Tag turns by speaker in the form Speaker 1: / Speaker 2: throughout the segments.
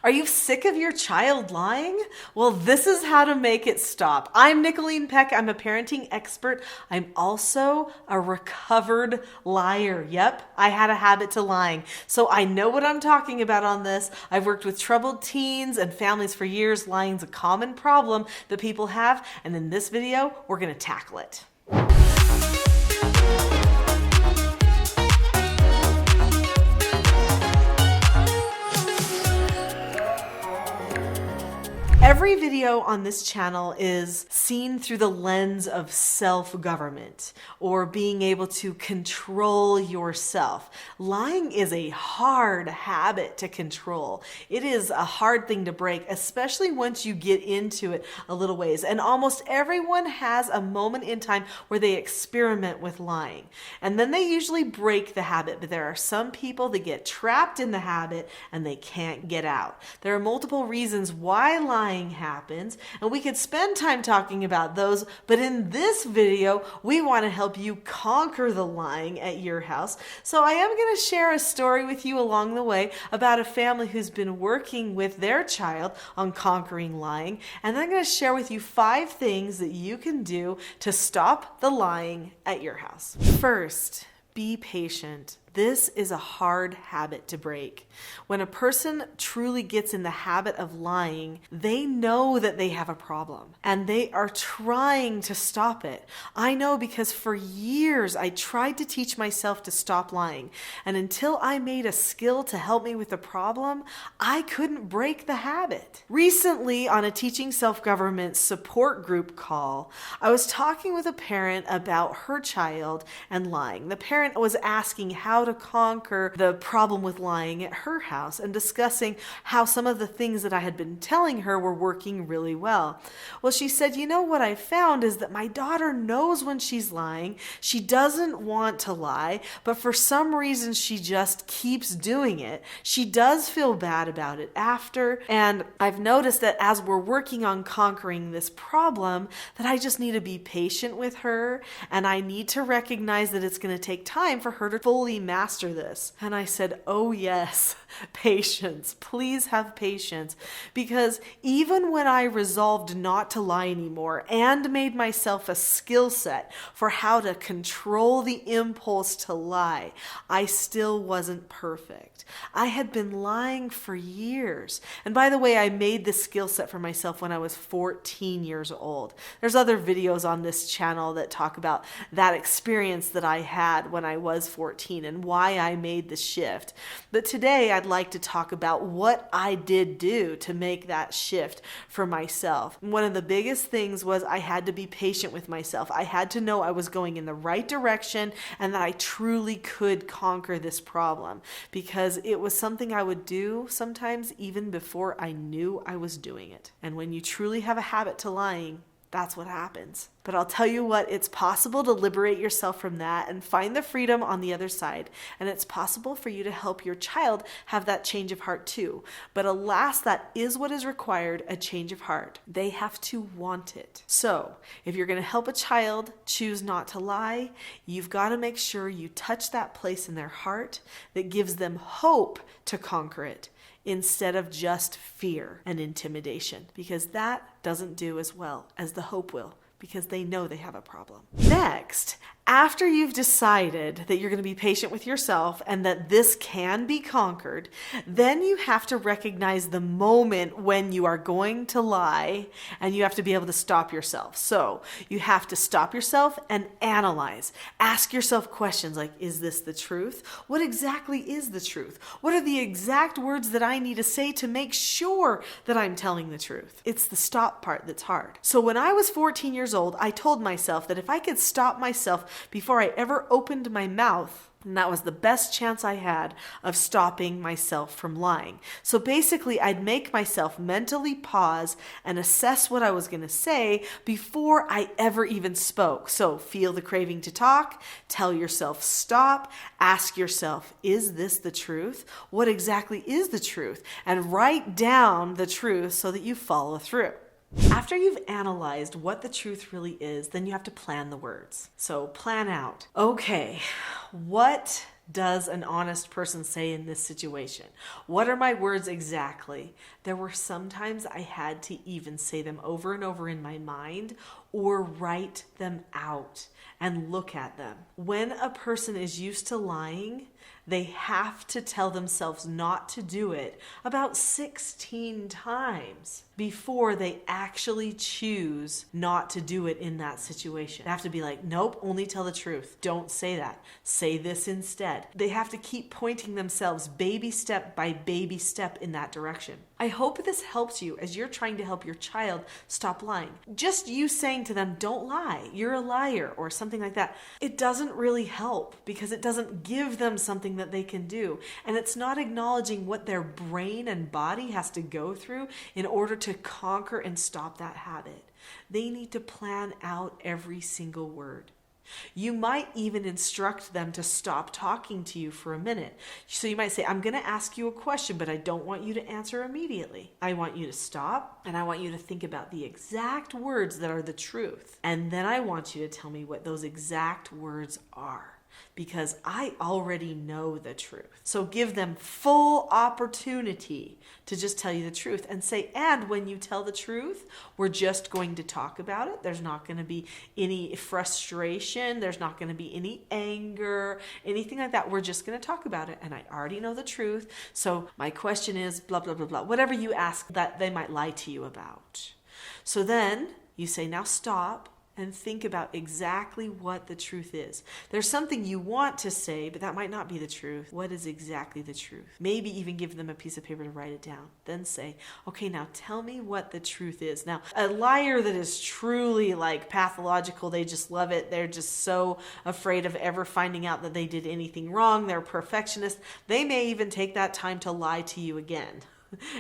Speaker 1: Are you sick of your child lying? Well, this is how to make it stop. I'm Nicolene Peck. I'm a parenting expert. I'm also a recovered liar. Yep, I had a habit to lying. So I know what I'm talking about on this. I've worked with troubled teens and families for years. Lying's a common problem that people have. And in this video, we're going to tackle it. Every video on this channel is seen through the lens of self-government or being able to control yourself. Lying is a hard habit to control. It is a hard thing to break, especially once you get into it a little ways. And almost everyone has a moment in time where they experiment with lying. And then they usually break the habit, but there are some people that get trapped in the habit and they can't get out. There are multiple reasons why lying happens, and we could spend time talking about those, but in this video we want to help you conquer the lying at your house. So I am going to share a story with you along the way about a family who's been working with their child on conquering lying, and then I'm going to share with you 5 things that you can do to stop the lying at your house. First, be patient. This is a hard habit to break. When a person truly gets in the habit of lying, they know that they have a problem and they are trying to stop it. I know because for years I tried to teach myself to stop lying, and until I made a skill to help me with the problem, I couldn't break the habit. Recently, on a teaching self-government support group call, I was talking with a parent about her child and lying. The parent was asking how to conquer the problem with lying at her house and discussing how some of the things that I had been telling her were working really well. Well, she said, you know what I found is that my daughter knows when she's lying. She doesn't want to lie, but for some reason she just keeps doing it. She does feel bad about it after, and I've noticed that as we're working on conquering this problem, that I just need to be patient with her, and I need to recognize that it's going to take time for her to fully master this. And I said, oh yes, patience. Please have patience. Because even when I resolved not to lie anymore and made myself a skill set for how to control the impulse to lie, I still wasn't perfect. I had been lying for years. And by the way, I made this skill set for myself when I was 14 years old. There's other videos on this channel that talk about that experience that I had when I was 14 and why I made the shift. But today I'd like to talk about what I did do to make that shift for myself. One of the biggest things was I had to be patient with myself. I had to know I was going in the right direction and that I truly could conquer this problem, because it was something I would do sometimes even before I knew I was doing it. And when you truly have a habit to lying, that's what happens. But I'll tell you what, it's possible to liberate yourself from that and find the freedom on the other side. And it's possible for you to help your child have that change of heart too. But alas, that is what is required, a change of heart. They have to want it. So if you're going to help a child choose not to lie, you've got to make sure you touch that place in their heart that gives them hope to conquer it, instead of just fear and intimidation, because that doesn't do as well as the hope will, because they know they have a problem. Next, after you've decided that you're going to be patient with yourself and that this can be conquered, then you have to recognize the moment when you are going to lie, and you have to be able to stop yourself. So you have to stop yourself and analyze. Ask yourself questions like, is this the truth? What exactly is the truth? What are the exact words that I need to say to make sure that I'm telling the truth? It's the stop part that's hard. So when I was 14 years old, I told myself that if I could stop myself before I ever opened my mouth, and that was the best chance I had of stopping myself from lying. So basically, I'd make myself mentally pause and assess what I was going to say before I ever even spoke. So feel the craving to talk, tell yourself stop, ask yourself, is this the truth? What exactly is the truth? And write down the truth so that you follow through. After you've analyzed what the truth really is, then you have to plan the words. So plan out, okay, what does an honest person say in this situation? What are my words exactly? There were some times I had to even say them over and over in my mind or write them out and look at them. When a person is used to lying, they have to tell themselves not to do it about 16 times before they actually choose not to do it in that situation. They have to be like, nope, only tell the truth. Don't say that. Say this instead. They have to keep pointing themselves baby step by baby step in that direction. I hope this helps you as you're trying to help your child stop lying. Just you saying to them, don't lie, you're a liar, or something like that, it doesn't really help because it doesn't give them something that they can do. And it's not acknowledging what their brain and body has to go through in order to conquer and stop that habit. They need to plan out every single word. You might even instruct them to stop talking to you for a minute. So you might say, I'm going to ask you a question, but I don't want you to answer immediately. I want you to stop and I want you to think about the exact words that are the truth. And then I want you to tell me what those exact words are, because I already know the truth. So give them full opportunity to just tell you the truth and say, and when you tell the truth, we're just going to talk about it. There's not going to be any frustration. There's not going to be any anger, anything like that. We're just going to talk about it. And I already know the truth. So my question is blah, blah, blah, blah, whatever you ask that they might lie to you about. So then you say, now stop and think about exactly what the truth is. There's something you want to say, but that might not be the truth. What is exactly the truth? Maybe even give them a piece of paper to write it down. Then say, okay, now tell me what the truth is. Now, a liar that is truly like pathological, they just love it. They're just so afraid of ever finding out that they did anything wrong. They're perfectionists. They may even take that time to lie to you again.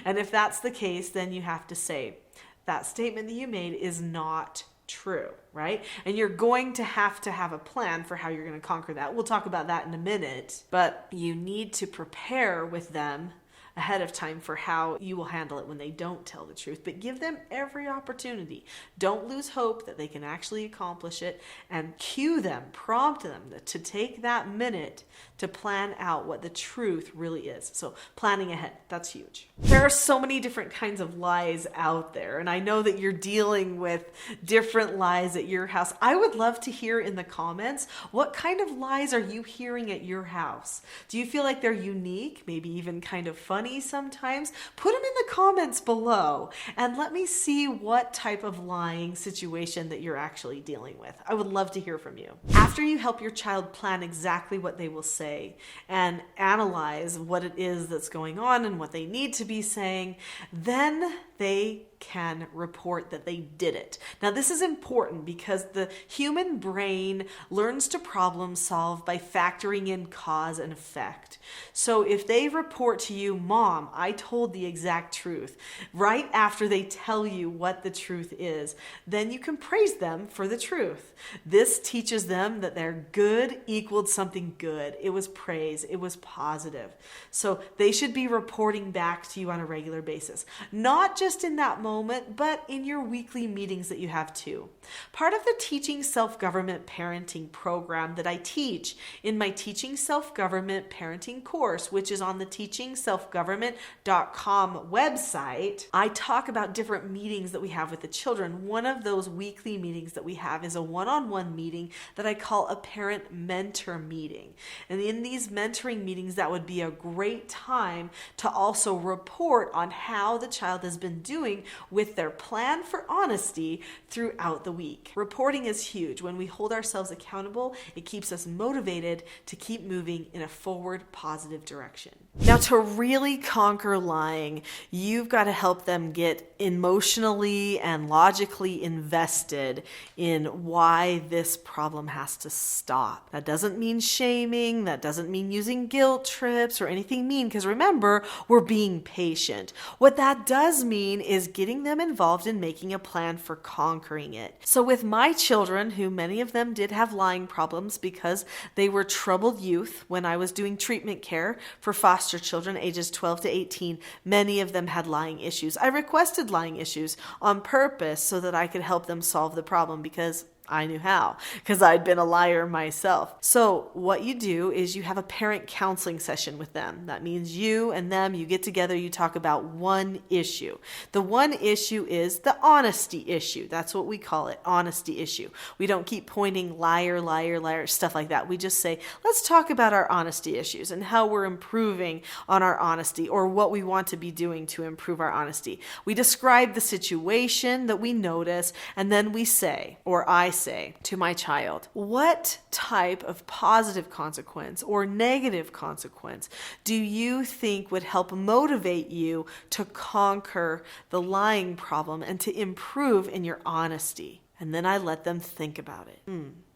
Speaker 1: And if that's the case, then you have to say, that statement that you made is not true, right? And you're going to have a plan for how you're going to conquer that. We'll talk about that in a minute, but you need to prepare with them ahead of time for how you will handle it when they don't tell the truth. But give them every opportunity. Don't lose hope that they can actually accomplish it, and cue them, prompt them to take that minute to plan out what the truth really is. So planning ahead, that's huge. There are so many different kinds of lies out there, and I know that you're dealing with different lies at your house. I would love to hear in the comments, what kind of lies are you hearing at your house? Do you feel like they're unique, maybe even kind of funny sometimes? Put them in the comments below and let me see what type of lying situation that you're actually dealing with. I would love to hear from you. After you help your child plan exactly what they will say and analyze what it is that's going on and what they need to be saying, then they can report that they did it. Now, this is important because the human brain learns to problem solve by factoring in cause and effect. So if they report to you, Mom, I told the exact truth, right after they tell you what the truth is, then you can praise them for the truth. This teaches them that their good equaled something good. It was praise. It was positive. So they should be reporting back to you on a regular basis. Not just in that moment, but in your weekly meetings that you have too. Part of the Teaching Self-Government Parenting program that I teach in my Teaching Self-Government Parenting course, which is on the teachingselfgovernment.com website, I talk about different meetings that we have with the children. One of those weekly meetings that we have is a one-on-one meeting that I call a parent mentor meeting. And in these mentoring meetings, that would be a great time to also report on how the child has been doing with their plan for honesty throughout the week. Reporting is huge. When we hold ourselves accountable, it keeps us motivated to keep moving in a forward, positive direction. Now, to really conquer lying, you've got to help them get emotionally and logically invested in why this problem has to stop. That doesn't mean shaming. That doesn't mean using guilt trips or anything mean, because remember, we're being patient. What that does mean is getting them involved in making a plan for conquering it. So with my children, who many of them did have lying problems because they were troubled youth when I was doing treatment care for foster children ages 12 to 18, many of them had lying issues. I requested lying issues on purpose so that I could help them solve the problem, because I knew how because I'd been a liar myself. So what you do is you have a parent counseling session with them. That means you and them, you get together, you talk about one issue. The one issue is the honesty issue. That's what we call it, honesty issue. We don't keep pointing liar, liar, liar, stuff like that. We just say, let's talk about our honesty issues and how we're improving on our honesty or what we want to be doing to improve our honesty. We describe the situation that we notice, and then we say, or I say to my child, what type of positive consequence or negative consequence do you think would help motivate you to conquer the lying problem and to improve in your honesty? And then I let them think about it.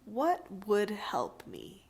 Speaker 1: What would help me?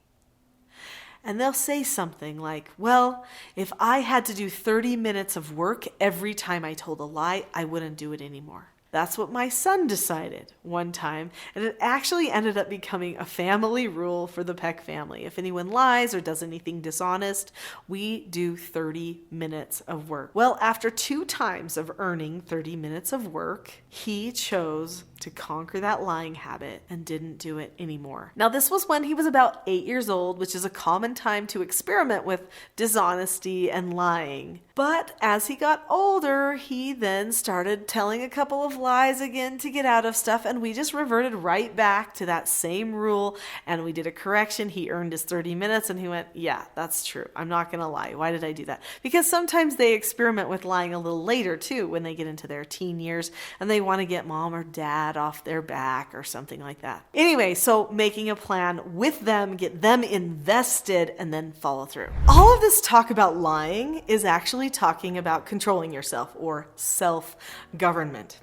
Speaker 1: And they'll say something like, well, if I had to do 30 minutes of work every time I told a lie, I wouldn't do it anymore. That's what my son decided one time, and it actually ended up becoming a family rule for the Peck family. If anyone lies or does anything dishonest, we do 30 minutes of work. Well, after 2 times of earning 30 minutes of work, he chose to conquer that lying habit and didn't do it anymore. Now, this was when he was about 8 years old, which is a common time to experiment with dishonesty and lying. But as he got older, he then started telling a couple of lies again to get out of stuff, and we just reverted right back to that same rule, and we did a correction. He earned his 30 minutes, and he went, yeah, that's true. I'm not going to lie. Why did I do that? Because sometimes they experiment with lying a little later, too, when they get into their teen years, and they want to get mom or dad off their back or something like that. Anyway, so making a plan with them, get them invested, and then follow through. All of this talk about lying is actually talking about controlling yourself or self-government.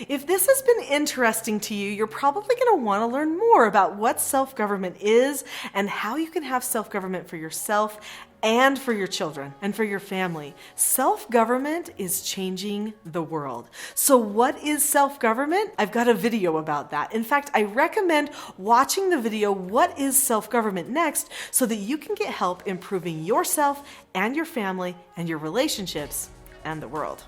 Speaker 1: If this has been interesting to you, you're probably going to want to learn more about what self-government is and how you can have self-government for yourself and for your children and for your family. Self-government is changing the world. So what is self-government? I've got a video about that. In fact, I recommend watching the video, What is Self-Government Next, so that you can get help improving yourself and your family and your relationships and the world.